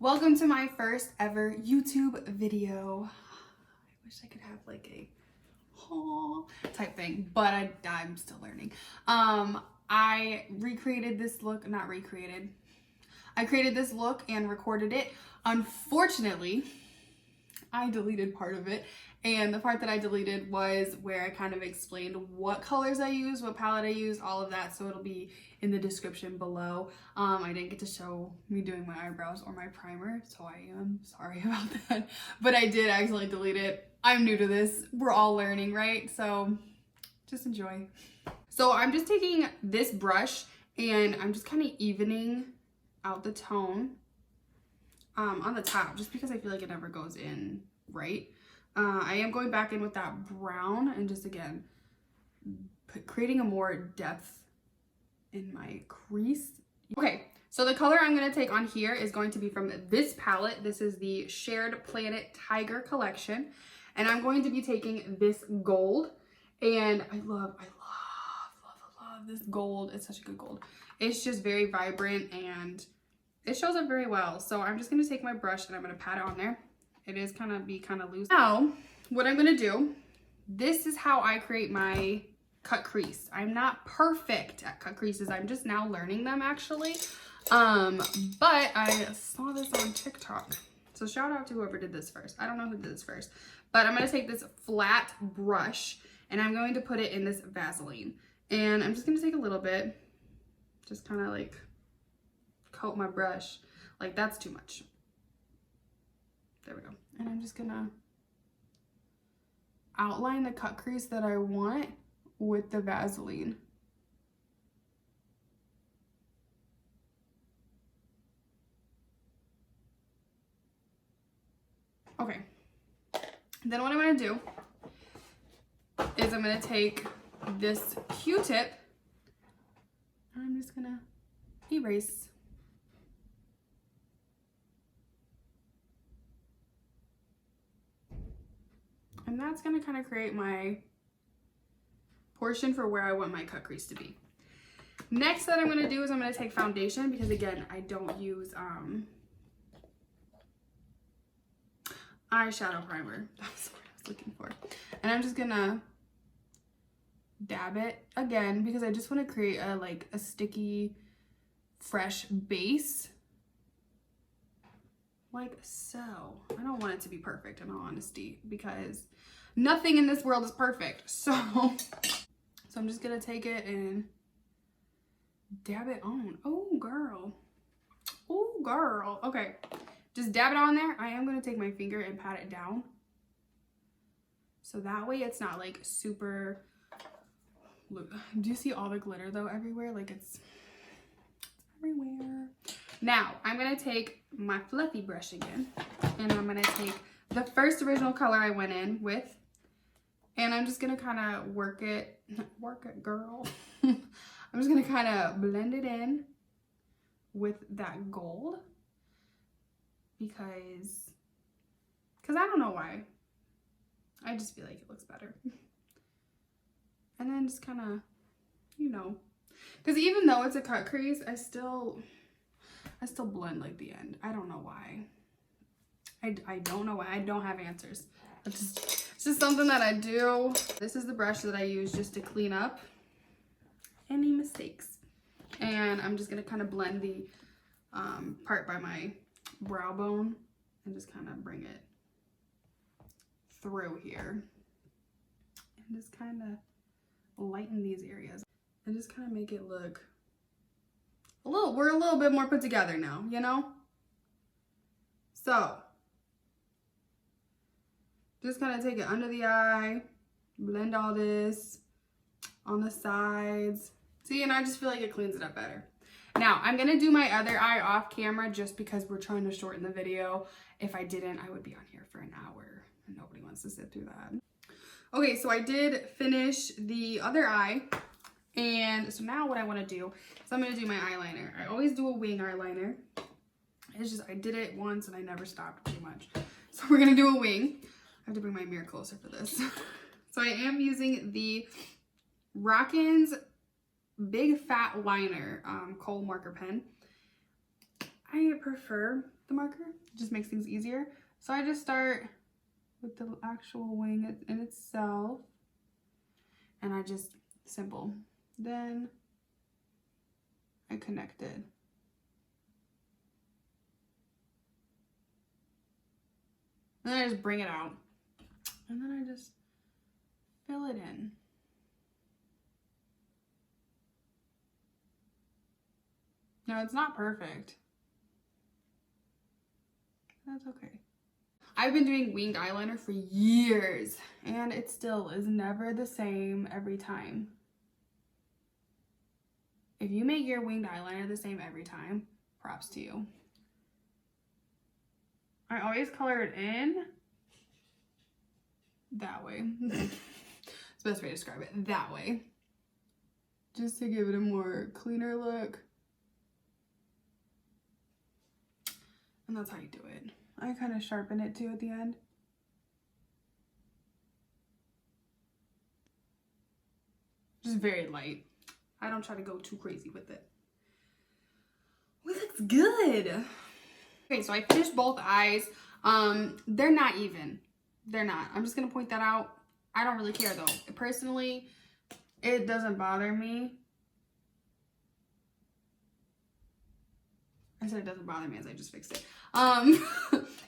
Welcome to my first ever YouTube video. I wish I could have like a haul type thing, but I'm still learning. I recreated this look, not recreated. I created this look and recorded it. Unfortunately, I deleted part of it. And the part that I deleted was where I kind of explained what colors I use, what palette I use, all of that. So it'll be in the description below. I didn't get to show me doing my eyebrows or my primer, so I am sorry about that. But I did accidentally delete it. I'm new to this. We're all learning, right? So just enjoy. So I'm just taking this brush and I'm just kind of evening out the tone on the top, just because I feel like it never goes in right. I am going back in with that brown and just again creating a more depth in my crease. Okay, so the color I'm going to take on here is going to be from this palette. This is the Shared Planet Tiger collection, and I'm going to be taking this gold. And I love this gold. It's such a good gold. It's just very vibrant and it shows up very well. So I'm just going to take my brush and I'm going to pat it on there. It is kind of loose. Now, what I'm going to do, this is how I create my cut crease. I'm not perfect at cut creases. I'm just now learning them actually. But I saw this on TikTok. So shout out to whoever did this first. I don't know who did this first, but I'm going to take this flat brush and I'm going to put it in this Vaseline. And I'm just going to take a little bit, just kind of like coat my brush. Like that's too much. There we go. And I'm just gonna outline the cut crease that I want with the Vaseline. Okay. Then what I'm gonna do is I'm gonna take this Q-tip and I'm just gonna erase. And that's gonna kind of create my portion for where I want my cut crease to be. Next that I'm gonna do is I'm gonna take foundation, because again, I don't use eyeshadow primer. That's what I was looking for. And I'm just gonna dab it again, because I just wanna create a sticky, fresh base. Like so. I don't want it to be perfect in all honesty, because nothing in this world is perfect. So I'm just gonna take it and dab it on. Oh girl. Oh girl. Okay. Just dab it on there. I am gonna take my finger and pat it down. So that way it's not like super, look, do you see all the glitter though everywhere? Like it's everywhere. Now, I'm going to take my fluffy brush again, and I'm going to take the first original color I went in with, and I'm just going to kind of work it, girl. I'm just going to kind of blend it in with that gold, because I don't know why. I just feel like it looks better. And then just kind of, you know, because even though it's a cut crease, I still blend like the end. I don't know why. I don't know why. I don't have answers. It's just something that I do. This is the brush that I use just to clean up any mistakes. And I'm just going to kind of blend the part by my brow bone and just kind of bring it through here. And just kind of lighten these areas. And just kind of make it look we're a little bit more put together now, you know? So, just kind of take it under the eye, blend all this on the sides. See, and I just feel like it cleans it up better. Now, I'm going to do my other eye off camera just because we're trying to shorten the video. If I didn't, I would be on here for an hour, and nobody wants to sit through that. Okay, so I did finish the other eye. And so now what I want to do is I'm going to do my eyeliner. I always do a wing eyeliner. It's just, I did it once and I never stopped pretty much. So we're going to do a wing. I have to bring my mirror closer for this. So I am using the Rockin's Big Fat Liner kohl marker pen. I prefer the marker. It just makes things easier. So I just start with the actual wing in itself. And I just, simple. Then I connect it. And then I just bring it out. And then I just fill it in. Now it's not perfect. That's okay. I've been doing winged eyeliner for years, and it still is never the same every time. If you make your winged eyeliner the same every time, props to you. I always color it in that way. It's the best way to describe it, that way. Just to give it a more cleaner look. And that's how you do it. I kind of sharpen it too at the end. Just very light. I don't try to go too crazy with it. Well, it looks good. Okay, so I finished both eyes. They're not even. They're not. I'm just gonna point that out. I don't really care though. Personally, it doesn't bother me. I said it doesn't bother me as I just fixed it.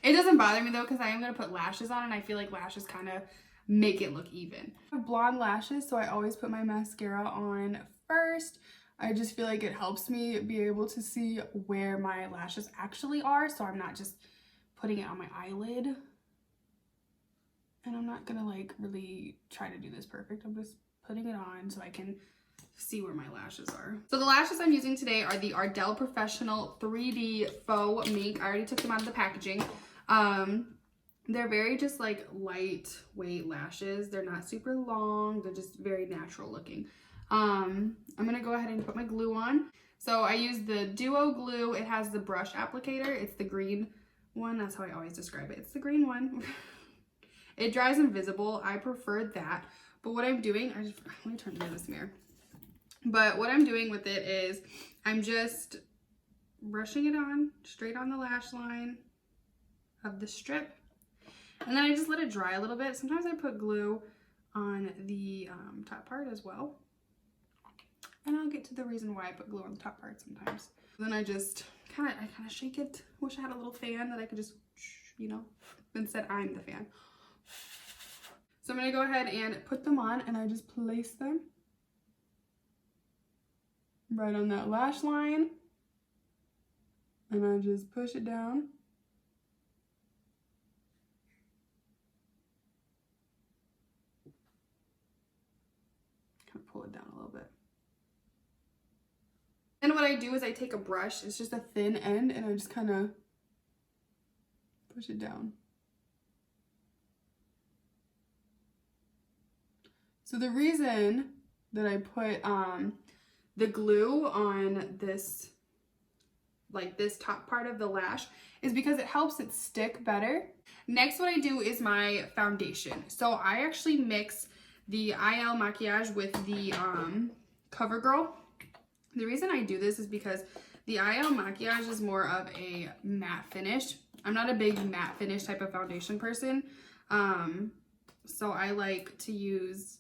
It doesn't bother me though because I am going to put lashes on and I feel like lashes kind of make it look even. I have blonde lashes, so I always put my mascara on first. I just feel like it helps me be able to see where my lashes actually are, so I'm not just putting it on my eyelid. And I'm not going to like really try to do this perfect. I'm just putting it on so I can see where my lashes are. So the lashes I'm using today are the Ardell Professional 3D Faux Mink. I already took them out of the packaging. They're very just like lightweight lashes. They're not super long. They're just very natural looking. I'm gonna go ahead and put my glue on. So I use the Duo glue. It has the brush applicator. It's the green one. That's how I always describe it. It's the green one. It dries invisible. I prefer that. But what I'm doing, let me turn to this mirror. But what I'm doing with it is I'm just brushing it on straight on the lash line of the strip. And then I just let it dry a little bit. Sometimes I put glue on the top part as well. And I'll get to the reason why I put glue on the top part sometimes. Then I just kind of shake it. Wish I had a little fan that I could just, you know, instead I'm the fan. So I'm going to go ahead and put them on and I just place them right on that lash line. And I just push it down. Kind of pull it down a little bit. And what I do is I take a brush, it's just a thin end, and I just kind of push it down. So the reason that I put the glue on this, like this top part of the lash, is because it helps it stick better. Next, what I do is my foundation. So I actually mix the IL Maquillage with the CoverGirl. The reason I do this is because the IL Maquillage is more of a matte finish. I'm not a big matte finish type of foundation person. So I like to use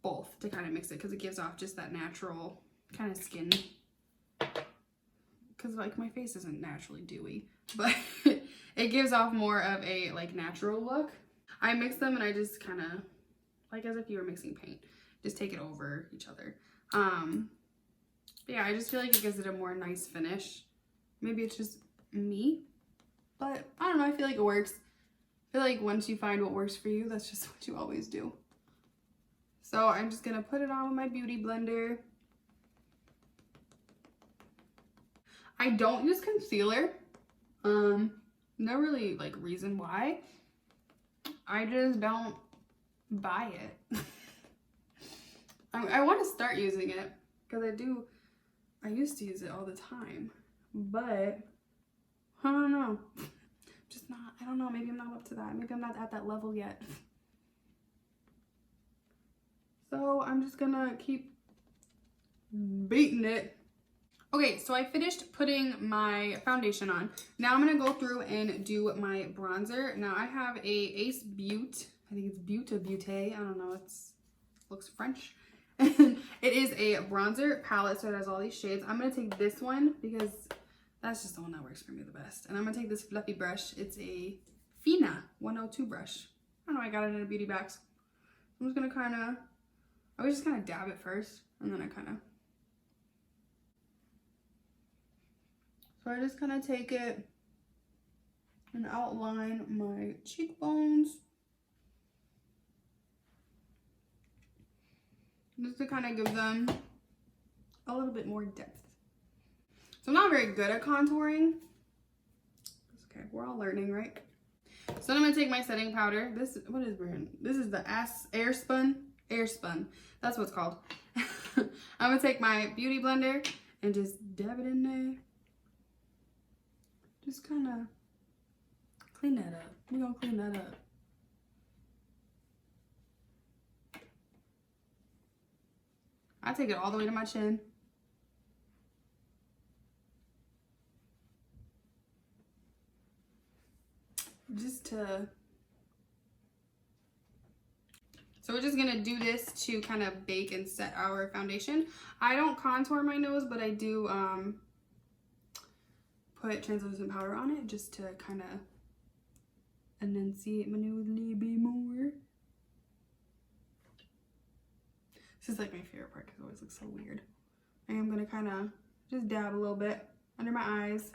both to kind of mix it because it gives off just that natural kind of skin. Because like my face isn't naturally dewy, but it gives off more of a like natural look. I mix them and I just kind of, like as if you were mixing paint, just take it over each other. But yeah, I just feel like it gives it a more nice finish. Maybe it's just me, but I don't know, I feel like it works. I feel like once you find what works for you, that's just what you always do. So I'm just gonna put it on with my beauty blender. I don't use concealer. No really like reason why. I just don't buy it. I want to start using it because I used to use it all the time, but I don't know. Just not, I don't know, maybe I'm not up to that. Maybe I'm not at that level yet. So I'm just gonna keep beating it. Okay, so I finished putting my foundation on. Now I'm going to go through and do my bronzer. Now I have a Ace Butte. I think it's Butte or Butte. I don't know. It looks French. And it is a bronzer palette, so it has all these shades. I'm going to take this one because that's just the one that works for me the best. And I'm going to take this fluffy brush. It's a Fina 102 brush. I don't know. I got it in a beauty box. I'm just going to I always just kind of dab it first. And then So I just kind of take it and outline my cheekbones. Just to kind of give them a little bit more depth. So I'm not very good at contouring. It's okay, we're all learning, right? So then I'm gonna take my setting powder. What is brand? This is the Airspun. That's what it's called. I'm gonna take my beauty blender and just dab it in there. Just kind of clean that up. We're gonna clean that up. I take it all the way to my chin. So we're just gonna do this to kind of bake and set our foundation. I don't contour my nose, but I do put translucent powder on it just to kind of enunciate my nose a little bit more. This is like my favorite part because it always looks so weird. I am gonna kind of just dab a little bit under my eyes.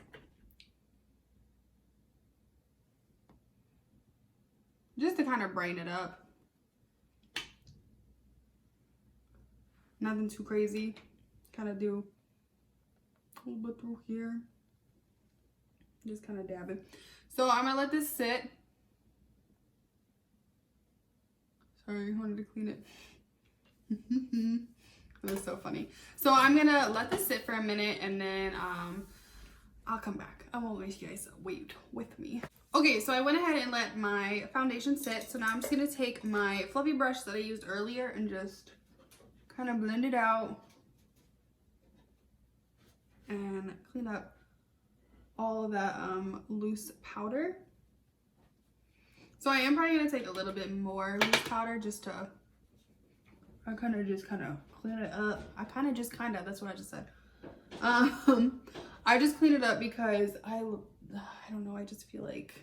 Just to kind of brighten it up. Nothing too crazy. Kind of do a little bit through here. Just kind of dab it. So I'm gonna let this sit. Sorry, I wanted to clean it. It was so funny. So I'm gonna let this sit for a minute and then I'll come back. I won't make you guys wait with me. Okay, so I went ahead and let my foundation sit. So now I'm just gonna take my fluffy brush that I used earlier and just kind of blend it out and clean up all of that loose powder. So I am probably gonna take a little bit more loose powder just to kind of clean it up. That's what I just said. I just clean it up because I don't know, I just feel like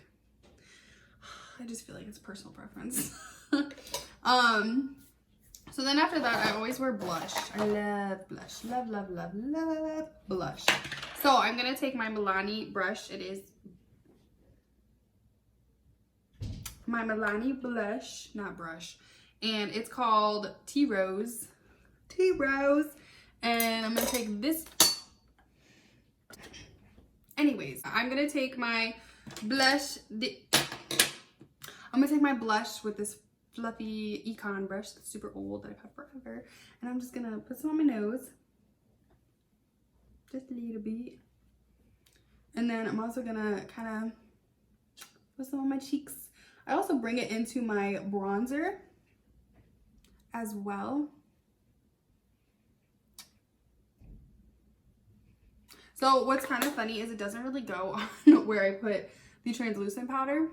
it's personal preference. So then after that, I always wear blush. I love blush. Love blush. So I'm gonna take my Milani brush. It is my Milani blush, not brush. And it's called Tea Rose. And I'm gonna take this. Anyways, I'm gonna take my blush. I'm gonna take my blush with this fluffy Econ brush that's super old that I've had forever. And I'm just gonna put some on my nose. Just a little bit. And then I'm also gonna kind of put some on my cheeks. I also bring it into my bronzer as well. So what's kind of funny is it doesn't really go on where I put the translucent powder,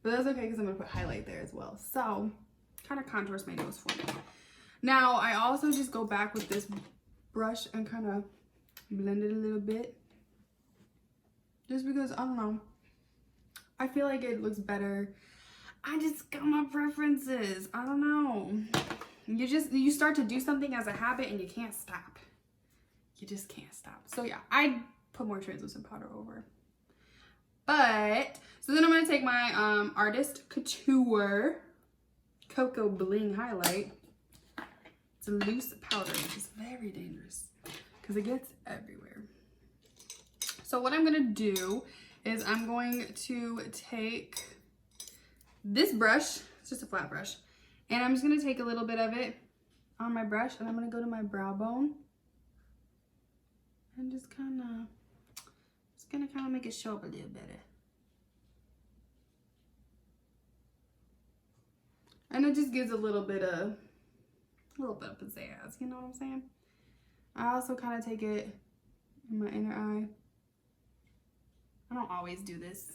but that's okay because I'm gonna put highlight there as well. So kind of contours my nose for me. Now I also just go back with this brush and kind of blend it a little bit. Just because, I don't know, I feel like it looks better. I just got my preferences. I don't know. You start to do something as a habit and you can't stop. You just can't stop. So yeah, I put more translucent powder over. But, so then I'm going to take my Artist Couture Cocoa Bling Highlight. It's a loose powder, which is very dangerous because it gets everywhere. So what I'm going to do is I'm going to take this brush, it's just a flat brush, and I'm just going to take a little bit of it on my brush and I'm going to go to my brow bone and just kind of make it show up a little better. And it just gives a little bit of pizzazz, you know what I'm saying? I also kind of take it in my inner eye. I don't always do this,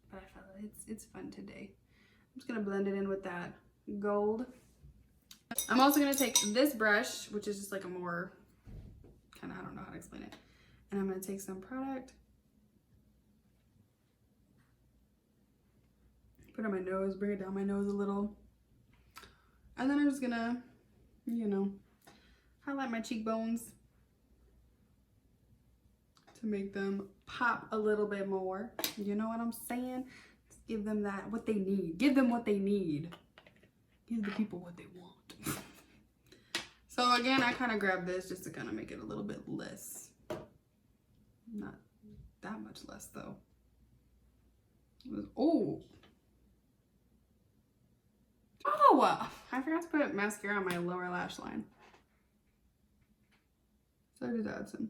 but I felt it's fun today. I'm just gonna blend it in with that gold. I'm also gonna take this brush, which is just like a more kind of, I don't know how to explain it. And I'm gonna take some product, put it on my nose, bring it down my nose a little. And then I'm just gonna, you know, highlight my cheekbones to make them pop a little bit more. You know what I'm saying? Just give them that, what they need. Give them what they need. Give the people what they want. So again, I kind of grabbed this just to kind of make it a little bit less. Not that much less though. Oh, I forgot to put mascara on my lower lash line. So I just add some.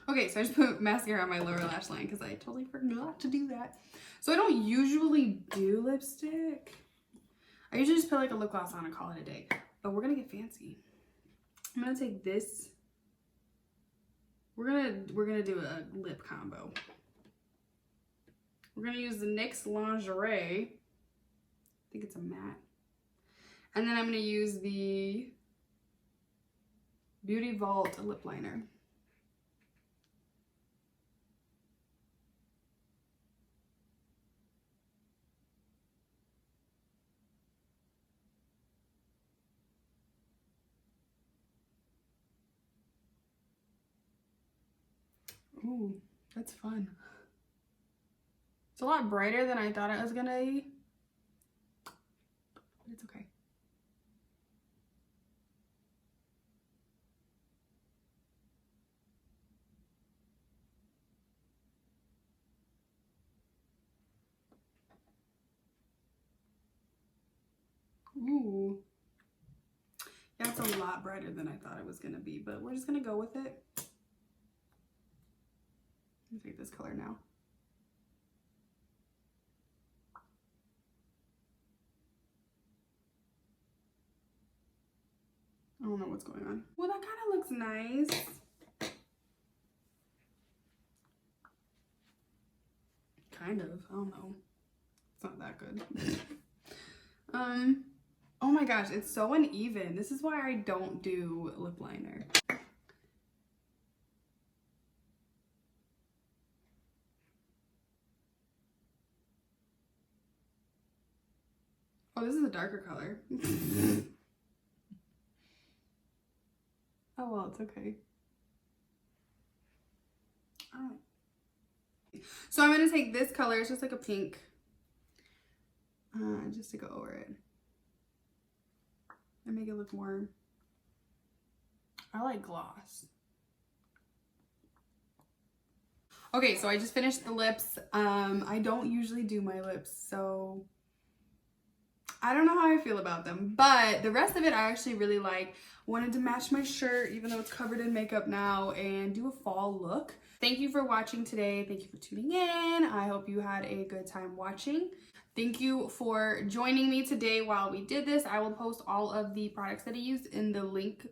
Okay, so I just put mascara on my lower lash line because I totally forgot to do that. So I don't usually do lipstick. I usually just put like a lip gloss on and call it a day. But we're gonna get fancy. I'm gonna take this. We're gonna do a lip combo. We're gonna use the NYX Lingerie. I think it's a matte. And then I'm gonna use the Beauty Vault lip liner. Ooh, that's fun. It's a lot brighter than I thought it was gonna be. But it's okay. Ooh. Yeah, it's a lot brighter than I thought it was gonna be, but we're just gonna go with it. Let me take this color now. I don't know what's going on. Well, that kind of looks nice. Kind of, I don't know. It's not that good. Oh my gosh, it's so uneven. This is why I don't do lip liner. Oh, this is a darker color. Oh well, it's okay. Alright. So I'm gonna take this color, it's just like a pink, just to go over it and make it look more, I like gloss. Okay, so I just finished the lips. I don't usually do my lips, so I don't know how I feel about them, but the rest of it I actually really like. Wanted to match my shirt, even though it's covered in makeup now, and do a fall look. Thank you for watching today. Thank you for tuning in. I hope you had a good time watching. Thank you for joining me today while we did this. I will post all of the products that I used in the link